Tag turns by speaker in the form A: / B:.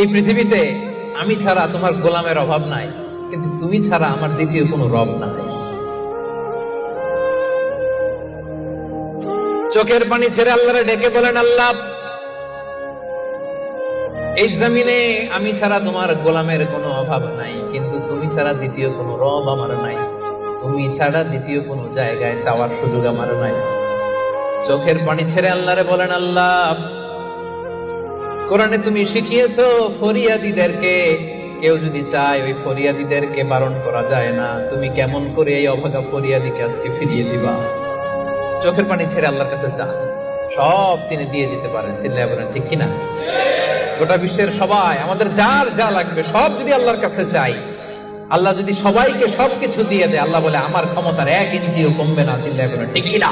A: এই পৃথিবীতে আমি ছাড়া তোমার গোলামের অভাব নাই, কিন্তু তুমি ছাড়া আমার দ্বিতীয় কোনো রব নাই। চোখের পানি ছেড়ে আল্লাহরে ডেকে বলেন, আল্লাহ, এই জমিনে আমি ছাড়া তোমার গোলামের কোনো অভাব নাই, কিন্তু তুমি ছাড়া দ্বিতীয় কোনো রব আমার নাই, তুমি ছাড়া দ্বিতীয় কোনো জায়গায় চাওয়ার সুযোগ আমার নাই। চোখের পানি ছেড়ে আল্লাহরে বলেন, আল্লাহ, কোরআনে তুমি শিখিয়েছো ফরিয়াদীদেরকে কেউ যদি চায় ওই ফরিয়াদীদেরকে বারণ করা যায় না, তুমি কেমন করে এই অভাগা ফরিয়াদীকে আজকে ফিরিয়ে দিবা? চোখের পানি ছেড়ে আল্লাহর কাছে চান, সব তিনি দিয়ে দিতে পারেন। চিল্লায় বলেন ঠিক কিনা? গোটা বিশ্বের সবাই, আমাদের যার যা লাগবে সব যদি আল্লাহর কাছে চাই, আল্লাহ যদি সবাইকে সবকিছু দিয়ে দেয়, আল্লাহ বলে আমার ক্ষমতার 1 ইঞ্চিও কমবে না। চিল্লায় বলেন ঠিক কিনা?